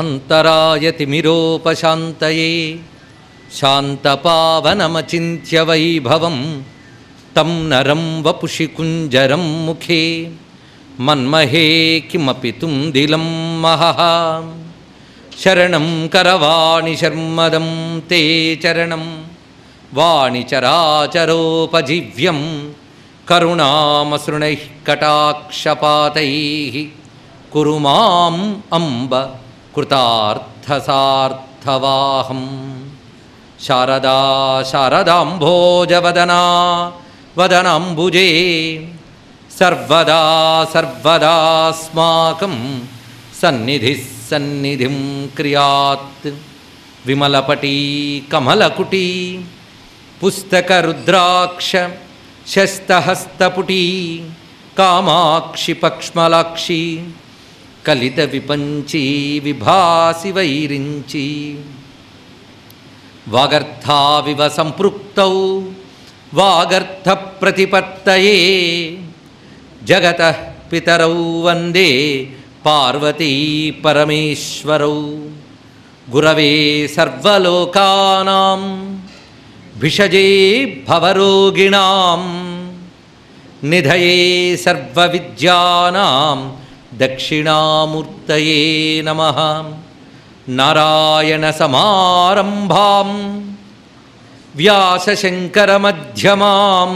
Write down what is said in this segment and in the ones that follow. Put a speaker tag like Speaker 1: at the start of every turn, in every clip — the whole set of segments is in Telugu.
Speaker 1: అంతరాయతిమిరోపశాంతయే శాంతపావనమచింత్య వైభవం తం నరం వపుషి కుంజరం ముఖే మన్మహే కిమపి తుందిలం మహః శరణం కరవాణి శర్మదం తే చరణం వాణి చరాచరోపజీవ్యం కరుణామసృణైః కటాక్షపాతైః కురు మాం అంబ కృతార్థసార్థవాహం. శారదా శారదాంభోజవదనా వదనాంబుజే సర్వదా సర్వదాస్మాకం సన్నిధిః సన్నిధిం క్రియాత్. విమలపటీ కమలకుటీ పుస్తకరుద్రాక్ష శస్తహస్తపుటీ కామాక్షి పక్ష్మలాక్షి కలిత విపంచీ విభాసి వైరించి వాగర్థావివ సంపృక్తౌ వాగర్థ ప్రతిపత్తయే జగతః పితరౌ వందే పార్వతీ పరమేశ్వరౌ. గురవే సర్వలోకానాం భిషజే భవరోగిణాం నిధయే సర్వవిద్యానాం దక్షిణామూర్తయే నమః. నారాయణ సమారంభాం వ్యాసశంకరమధ్యమాం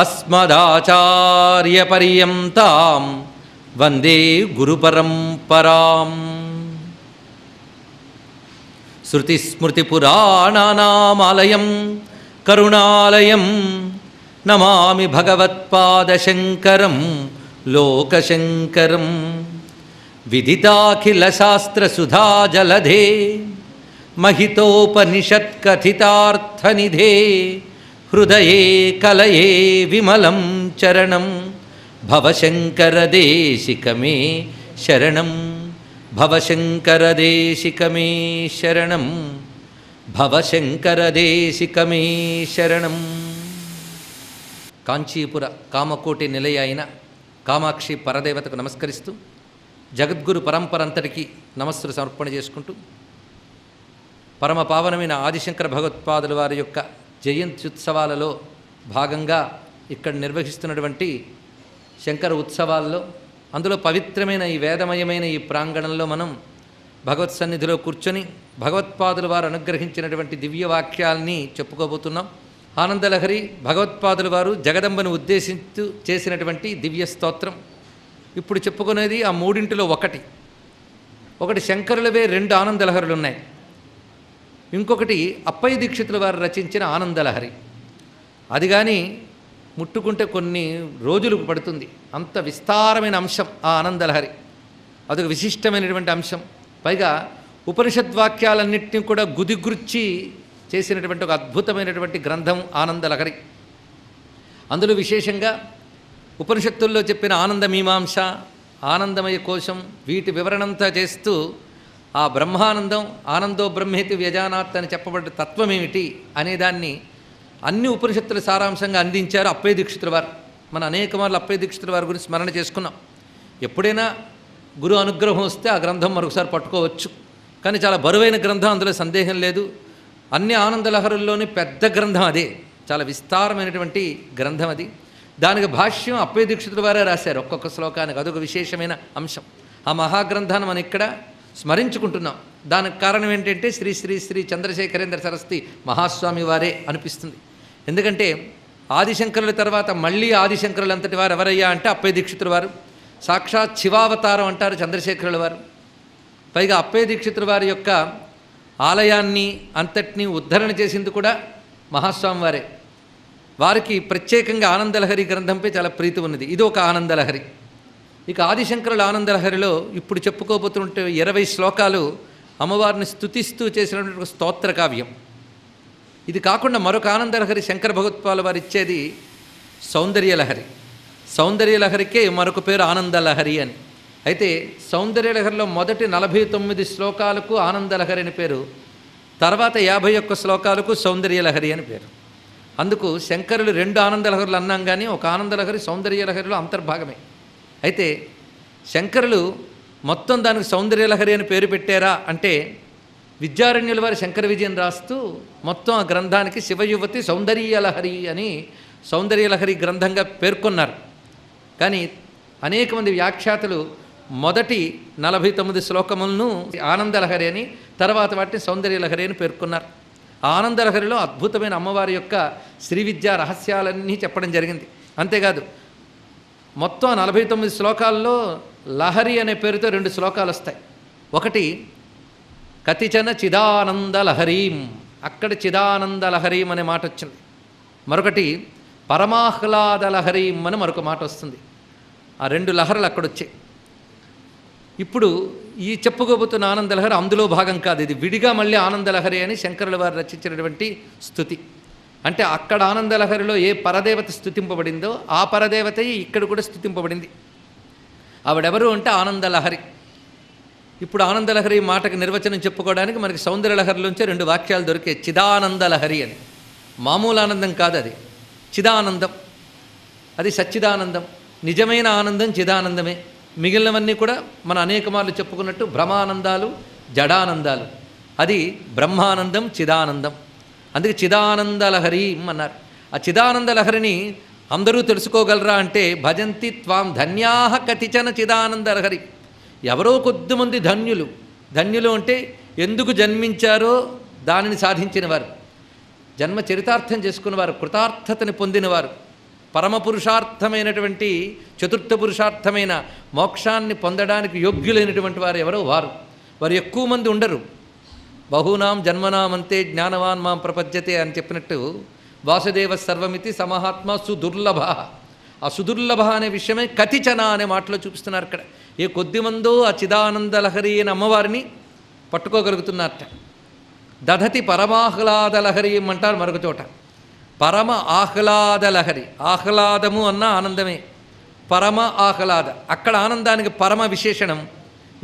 Speaker 1: అస్మదాచార్యపర్యంతాం వందే గురుపరంపరాం. శృతిస్మృతిపురాణానామాలయం కరుణాలయం నమామి భగవత్పాదశంకరం లోకశంకరం. విదితాఖిలశాస్త్రసుధాజలధే మహితోపనిషత్కథితార్థనిధే హృదయే కలయే విమలం చరణం భవశంకరదేశికమే శరణం. భవశంకరదేశికమే శరణం. భవశంకరదేశికమే శరణం. కాంచీపుర కామకోటి నిలయ అయిన కామాక్షి పరదేవతకు నమస్కరిస్తూ జగద్గురు పరంపర అంతటికి నమస్సులు సమర్పణ చేసుకుంటూ పరమ పావనమైన ఆదిశంకర భగవత్పాదుల వారి యొక్క జయంతి ఉత్సవాలలో భాగంగా ఇక్కడ నిర్వహిస్తున్నటువంటి శంకర ఉత్సవాల్లో అందులో పవిత్రమైన ఈ వేదమయమైన ఈ ప్రాంగణంలో మనం భగవత్ సన్నిధిలో కూర్చొని భగవత్పాదుల వారు అనుగ్రహించినటువంటి దివ్యవాక్యాల్ని చెప్పుకోబోతున్నాం. ఆనందలహరి భగవత్పాదుల వారు జగదంబను ఉద్దేశిస్తూ చేసినటువంటి దివ్య స్తోత్రం. ఇప్పుడు చెప్పుకునేది ఆ మూడింటిలో ఒకటి శంకరులవే 2 ఆనందలహరులు ఉన్నాయి. ఇంకొకటి అప్పయ్య దీక్షితుల వారు రచించిన ఆనందలహరి. అది కానీ ముట్టుకుంటే కొన్ని రోజులకు పడుతుంది, అంత విస్తారమైన అంశం ఆ ఆనందలహరి. అదొక విశిష్టమైనటువంటి అంశం. పైగా ఉపనిషద్వాక్యాలన్నింటినీ కూడా గుదిగుర్చి చేసినటువంటి ఒక అద్భుతమైనటువంటి గ్రంథం ఆనందలహరి. అందులో విశేషంగా ఉపనిషత్తుల్లో చెప్పిన ఆనందమీమాంస, ఆనందమయ కోశం, వీటి వివరణంతా చేస్తూ ఆ బ్రహ్మానందం ఆనందో బ్రహ్మేతి వ్యజానాత్ అని చెప్పబడ్డ తత్వమేమిటి అనేదాన్ని అన్ని ఉపనిషత్తుల సారాంశంగా అందించారు అప్పయ్య దీక్షితుల వారు. మన అనేక మార్లు అప్పయ్య దీక్షితుల వారి గురించి స్మరణ చేసుకున్నాం. ఎప్పుడైనా గురు అనుగ్రహం వస్తే ఆ గ్రంథం మరొకసారి పట్టుకోవచ్చు. కానీ చాలా బరువైన గ్రంథం, అందులో సందేహం లేదు. అన్ని ఆనందలహరుల్లోని పెద్ద గ్రంథం అదే, చాలా విస్తారమైనటువంటి గ్రంథం అది. దానికి భాష్యం అప్పయ్య దీక్షితుల వారే రాశారు ఒక్కొక్క శ్లోకానికి. అదొక విశేషమైన అంశం. ఆ మహాగ్రంథాన్ని మనం ఇక్కడ స్మరించుకుంటున్నాం. దానికి కారణం ఏంటంటే శ్రీ శ్రీ శ్రీ చంద్రశేఖరేంద్ర సరస్వతి మహాస్వామి వారే అనిపిస్తుంది. ఎందుకంటే ఆదిశంకరుల తర్వాత మళ్ళీ ఆదిశంకరులు అంతటి వారు ఎవరయ్యా అంటే అప్పయ్య దీక్షితుల వారు. సాక్షాత్ శివావతారం అంటారు చంద్రశేఖరుల వారు. పైగా అప్పయ్య దీక్షితుల వారి యొక్క ఆలయాన్ని అంతటినీ ఉద్ధరణ చేసింది కూడా మహాస్వామి వారే. వారికి ప్రత్యేకంగా ఆనందలహరి గ్రంథంపై చాలా ప్రీతి ఉన్నది. ఇది ఒక ఆనందలహరి. ఇక ఆదిశంకరుల ఆనందలహరిలో ఇప్పుడు చెప్పుకోబోతుంటే 20 శ్లోకాలు అమ్మవారిని స్తుతిస్తూ చేసినటువంటి స్తోత్ర కావ్యం. ఇది కాకుండా మరొక ఆనందలహరి శంకర భగవత్పాదుల వారు ఇచ్చేది సౌందర్యలహరి. సౌందర్యలహరికే మరొక పేరు ఆనందలహరి అని. అయితే సౌందర్యలహరిలో మొదటి 49 శ్లోకాలకు ఆనందలహరి అని పేరు, తర్వాత 51 శ్లోకాలకు సౌందర్యలహరి అని పేరు. అందుకు శంకరులు 2 ఆనందలహరులు అన్నాం, కానీ ఒక ఆనందలహరి సౌందర్యలహరిలో అంతర్భాగమే. అయితే శంకరులు మొత్తం దానికి సౌందర్యలహరి అని పేరు పెట్టారా అంటే విద్యారణ్యుల వారి శంకర విజయం రాస్తూ మొత్తం ఆ గ్రంథానికి శివయువతి సౌందర్యలహరి అని సౌందర్యలహరి గ్రంథంగా పేర్కొన్నారు. కానీ అనేక మంది వ్యాఖ్యాతలు మొదటి 49 శ్లోకములను ఆనందలహరి అని, తర్వాత వాటిని సౌందర్యలహరి అని పేర్కొన్నారు. ఆ ఆనందలహరిలో అద్భుతమైన అమ్మవారి యొక్క శ్రీ విద్యా రహస్యాలన్నీ చెప్పడం జరిగింది. అంతేకాదు మొత్తం 49 శ్లోకాల్లో లహరి అనే పేరుతో 2 శ్లోకాలు వస్తాయి. ఒకటి కతిచన చిదానందలహరీం, అక్కడ చిదానందలహరీం అనే మాట వచ్చింది. మరొకటి పరమాహ్లాదలహరీం అని మరొక మాట వస్తుంది. ఆ 2 లహరులు అక్కడొచ్చాయి. ఇప్పుడు ఈ చెప్పుకోబోతున్న ఆనందలహరి అందులో భాగం కాదు, ఇది విడిగా మళ్ళీ ఆనందలహరి అని శంకరుల వారు రచించినటువంటి స్తుతి. అంటే అక్కడ ఆనందలహరిలో ఏ పరదేవత స్తుతింపబడిందో ఆ పరదేవత ఇక్కడ కూడా స్తుతింపబడింది. ఆవిడెవరు అంటే ఆనందలహరి. ఇప్పుడు ఆనందలహరి మాటకి నిర్వచనం చెప్పుకోవడానికి మనకి సౌందర్యలహరిలోంచే 2 వాక్యాలు దొరికాయి. చిదానందలహరి అని, మామూలు ఆనందం కాదు, అది చిదానందం, అది సచ్చిదానందం. నిజమైన ఆనందం చిదానందమే. మిగిలినవన్నీ కూడా మన అనేక మార్లు చెప్పుకున్నట్టు భ్రమానందాలు, జడానందాలు. అది బ్రహ్మానందం, చిదానందం. అందుకే చిదానందలహరి అన్నారు. ఆ చిదానందలహరిని అందరూ తెలుసుకోగలరా అంటే భజంతి త్వాం ధన్యాహ కతిచన చిదానందలహరి. ఎవరో కొద్దిమంది ధన్యులు. ధన్యులు అంటే ఎందుకు జన్మించారో దానిని సాధించిన వారు, జన్మ చరితార్థం చేసుకున్నవారు, కృతార్థతని పొందినవారు, పరమపురుషార్థమైనటువంటి చతుర్థ పురుషార్థమైన మోక్షాన్ని పొందడానికి యోగ్యులైనటువంటి వారు ఎవరో వారు ఎక్కువ మంది ఉండరు. బహూనాం జన్మనామంతే జ్ఞానవాన్ మాం ప్రపద్యతే అని చెప్పినట్టు వాసుదేవ సర్వమితి సమహాత్మ సుదుర్లభ. ఆ సుదుర్లభ అనే విషయమే కతిచన అనే మాటలో చూపిస్తున్నారు. ఇక్కడ ఏ కొద్దిమందో ఆ చిదానందలహరి అయిన అమ్మవారిని పట్టుకోగలుగుతున్నారట. దధతి పరమాహ్లాదలహరి అంటారు మరొక చోట. పరమ ఆహ్లాదలహరి, ఆహ్లాదము అన్న ఆనందమే, పరమ ఆహ్లాద. అక్కడ ఆనందానికి పరమ విశేషణం,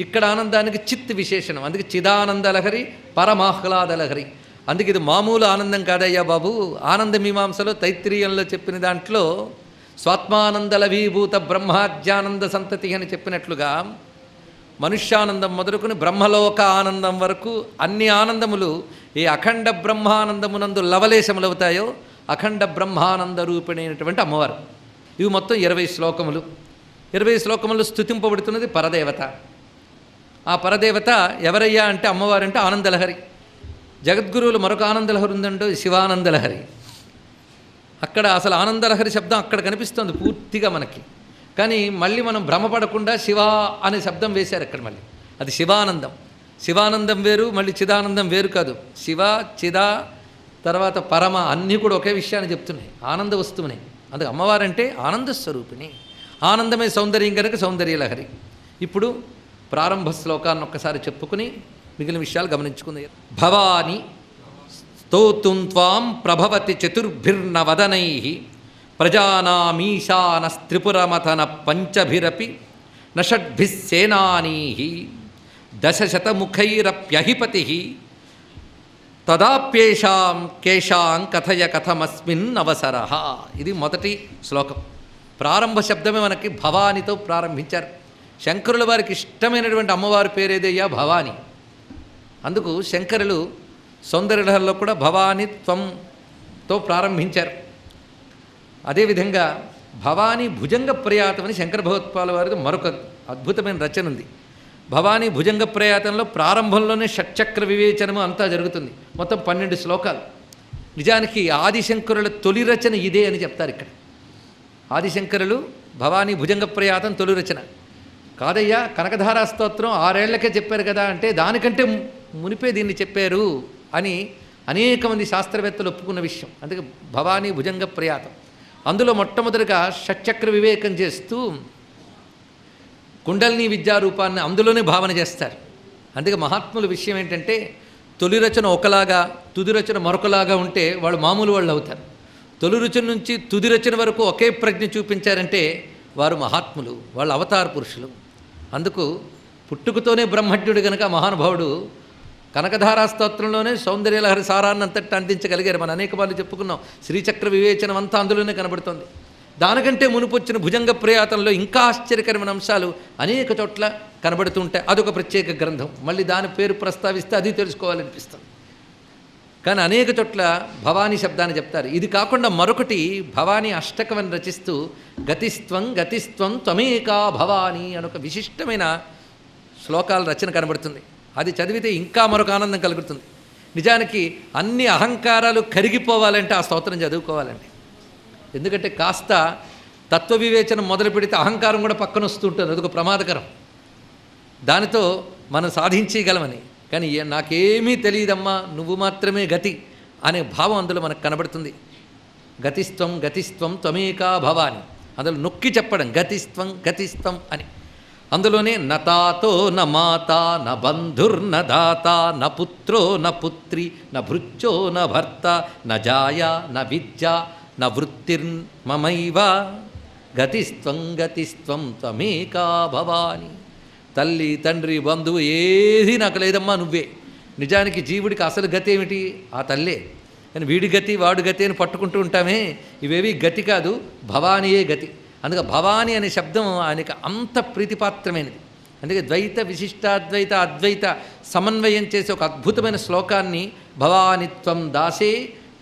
Speaker 1: ఇక్కడ ఆనందానికి చిత్ విశేషణం. అందుకే చిదానందలహరి, పరమాహ్లాదలహరి. అందుకే ఇది మామూలు ఆనందం కాదయ్యా బాబు. ఆనంద మీమాంసలో తైత్రీయంలో చెప్పిన దాంట్లో స్వాత్మానందలవీభూత బ్రహ్మాజ్ఞానంద సంతతి అని చెప్పినట్లుగా మనుష్యానందం మొదలుకొని బ్రహ్మలోక ఆనందం వరకు అన్ని ఆనందములు ఏ అఖండ బ్రహ్మానందమునందు లవలేశములవుతాయో అఖండ బ్రహ్మానంద రూపిణైనటువంటి అమ్మవారు. ఇవి మొత్తం 20 శ్లోకములు. 20 శ్లోకములు స్తుతింపబడుతున్నది పరదేవత. ఆ పరదేవత ఎవరయ్యా అంటే అమ్మవారు అంటే ఆనందలహరి. జగద్గురువులు మరొక ఆనందలహరి ఉందంటో శివానందలహరి. అక్కడ అసలు ఆనందలహరి శబ్దం అక్కడ కనిపిస్తుంది పూర్తిగా మనకి. కానీ మళ్ళీ మనం భ్రమపడకుండా శివ అనే శబ్దం వేశారు అక్కడ. మళ్ళీ అది శివానందం. శివానందం వేరు, మళ్ళీ చిదానందం వేరు కాదు. శివ, చిద, తర్వాత పరమ అన్నీ కూడా ఒకే విషయాన్ని చెప్తున్నాయి, ఆనంద వస్తువునే. అందుకే అమ్మవారంటే ఆనంద స్వరూపిణి. ఆనందమే సౌందర్యం కనుక సౌందర్యలహరి. ఇప్పుడు ప్రారంభ శ్లోకాన్ని ఒక్కసారి చెప్పుకుని మిగిలిన విషయాలు గమనించుకుంది. భవాని స్తోతుం త్వాం ప్రభవతి చతుర్భిర్నవదనై ప్రజానామీశానస్త్రిపురమథన పంచభిరపి నషడ్భిస్సేనానీ దశశతముఖైరప్యహిపతి తదాప్యేషాం కేశాం కథయ కథమస్మిన్ అవసర. ఇది మొదటి శ్లోకం. ప్రారంభ శబ్దమే మనకి భవానితో ప్రారంభించారు. శంకరుల వారికి ఇష్టమైనటువంటి అమ్మవారి పేరేదయ్యా భవాని. అందుకు శంకరులు సౌందర్యలహరిలో కూడా భవాని త్వంతో ప్రారంభించారు. అదేవిధంగా భవానీ భుజంగ ప్రయాతమని శంకర భగవత్పాల వారిది మరొక అద్భుతమైన రచన ఉంది. భవానీ భుజంగ ప్రయాతంలో ప్రారంభంలోనే షట్చక్ర వివేచనము అంతా జరుగుతుంది. మొత్తం 12 శ్లోకాలు. నిజానికి ఆదిశంకరుల తొలి రచన ఇదే అని చెప్తారు ఇక్కడ. ఆదిశంకరులు భవానీ భుజంగ ప్రయాతం తొలి రచన కాదయ్యా. కనకధారా స్తోత్రం 6 ఏళ్లకే చెప్పారు కదా అంటే దానికంటే మునిపే దీన్ని చెప్పారు అని అనేక మంది శాస్త్రవేత్తలు ఒప్పుకున్న విషయం. అందుకే భవానీ భుజంగ ప్రయాతం. అందులో మొట్టమొదటిగా షట్చక్ర వివేకం చేస్తూ కుండలిని విద్యారూపాన్ని అందులోనే భావన చేస్తారు. అందుకే మహాత్ముల విషయం ఏంటంటే తొలి రచన ఒకలాగా తుది రచన మరొకలాగా ఉంటే వాళ్ళు మామూలు వాళ్ళు అవుతారు. తొలి రచన నుంచి తుది రచన వరకు ఒకే ప్రజ్ఞ చూపించారంటే వారు మహాత్ములు, వాళ్ళు అవతార పురుషులు. అందుకు పుట్టుకతోనే బ్రహ్మజ్ఞుడు కనుక మహానుభావుడు కనకధారా స్తోత్రంలోనే సౌందర్యలహరి సారాన్ని అంతటి అందించగలిగారు. మనం అనేక వాళ్ళు చెప్పుకున్నాం. శ్రీచక్ర వివేచనం అంతా అందులోనే కనబడుతుంది. దానికంటే మునుపొచ్చిన భుజంగ ప్రయాతంలో ఇంకా ఆశ్చర్యకరమైన అంశాలు అనేక చోట్ల కనబడుతుంటాయి. అదొక ప్రత్యేక గ్రంథం, మళ్ళీ దాని పేరు ప్రస్తావిస్తే అది తెలుసుకోవాలనిపిస్తుంది. కానీ అనేక చోట్ల భవానీ శబ్దాన్ని చెప్తారు. ఇది కాకుండా మరొకటి భవానీ అష్టకమని రచిస్తూ గతిస్త్వం గతిస్త్వం త్వమేకా భవానీ అనొక విశిష్టమైన శ్లోకాల రచన కనబడుతుంది. అది చదివితే ఇంకా మరొక ఆనందం కలుగుతుంది. నిజానికి అన్ని అహంకారాలు కరిగిపోవాలంటే ఆ స్తోత్రం చదువుకోవాలండి. ఎందుకంటే కాస్త తత్వ వివేచన మొదలు పెడితే అహంకారం కూడా పక్కన వస్తుంటుంది, అదొక ప్రమాదకరం. దానితో మనం సాధించగలమని. కానీ నాకేమీ తెలియదమ్మా, నువ్వు మాత్రమే గతి అనే భావం అందులో మనకు కనబడుతుంది. గతిస్త్వం గతిస్త్వం త్వమేకా భవాని, అందులో నొక్కి చెప్పడం గతిస్త్వం గతిస్త్వం అని. అందులోనే నతాతో న మాత న బంధుర్న దాత న పుత్రో న పుత్రి న భృత్యో న భర్త న జాయ న విద్య న వృత్తిర్మమైవ గతిస్త్వం గతిస్త్వం త్వమేకా భవాని. తల్లి తండ్రి బంధువు ఏది నాకు లేదమ్మా, నువ్వే. నిజానికి జీవుడికి అసలు గతి ఏమిటి? ఆ తల్లే. కానీ వీడి గతి వాడు గతి అని పట్టుకుంటూ ఉంటామే, ఇవేవి గతి కాదు, భవానీయే గతి. అందుకే భవానీ అనే శబ్దం ఆయనకి అంత ప్రీతిపాత్రమైనది. అందుకే ద్వైత విశిష్టాద్వైత అద్వైత సమన్వయం చేసే ఒక అద్భుతమైన శ్లోకాన్ని భవానిత్వం దాసే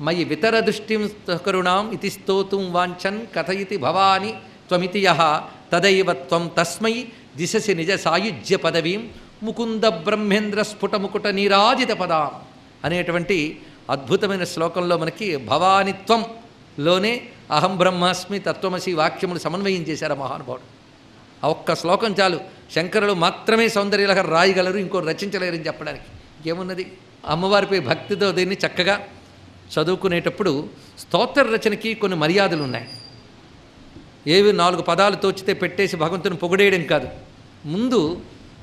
Speaker 1: మయి వితర దృష్టిం కరుణాం ఇతి స్తోతుం వాంఛన్ కథయితి భవాని త్వమితి యః తదైవ త్వం తస్మై దిశసి నిజ సాయుజ్య పదవీం ముకుంద బ్రహ్మేంద్ర స్ఫుటముకుట నీరాజిత పదాం అనేటువంటి అద్భుతమైన శ్లోకంలో మనకి భవానిత్వంలోనే అహం బ్రహ్మాస్మి తత్వమసి వాక్యములు సమన్వయం చేశారు మహానుభావుడు. ఆ ఒక్క శ్లోకం చాలు, శంకరులు మాత్రమే సౌందర్యలహరి రాయగలరు, ఇంకో రచించలేరని చెప్పడానికి. ఏమున్నది? అమ్మవారిపై భక్తితో దీన్ని చక్కగా చదువుకునేటప్పుడు స్తోత్ర రచనకి కొన్ని మర్యాదలు ఉన్నాయి. ఏవి 4 పదాలు తోచితే పెట్టేసి భగవంతుని పొగిడేయడం కాదు. ముందు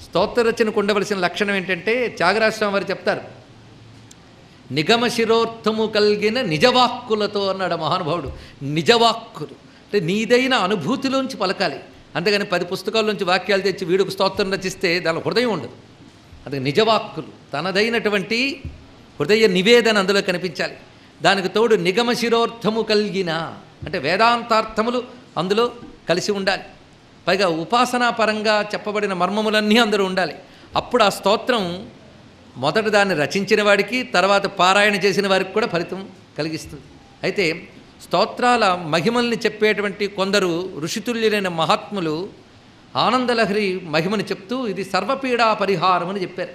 Speaker 1: స్తోత్ర రచనకు ఉండవలసిన లక్షణం ఏంటంటే త్యాగరాజస్వామి వారు చెప్తారు, నిగమ శిరోర్థము కలిగిన నిజవాక్కులతో అన్నాడు మహానుభావుడు. నిజవాక్కులు అంటే నీదైన అనుభూతిలోంచి పలకాలి. అంతేగాని 10 పుస్తకాల్లోంచి వాక్యాలు తెచ్చి వీడుకు స్తోత్రం రచిస్తే దాని హృదయం ఉండదు. అందుకే నిజవాక్కులు, తనదైనటువంటి హృదయ నివేదన అందులో కనిపించాలి. దానికి తోడు నిగమ శిరోర్థము కలిగిన అంటే వేదాంతార్థములు అందులో కలిసి ఉండాలి. పైగా ఉపాసనాపరంగా చెప్పబడిన మర్మములన్నీ అందరూ ఉండాలి. అప్పుడు ఆ స్తోత్రం మొదట దాన్ని రచించిన వాడికి, తర్వాత పారాయణ చేసిన వారికి కూడా ఫలితం కలిగిస్తుంది. అయితే స్తోత్రాల మహిమల్ని చెప్పేటువంటి కొందరు ఋషితుల్యులైన మహాత్ములు ఆనందలహరి మహిమని చెప్తూ ఇది సర్వపీడా పరిహారం అని చెప్పారు.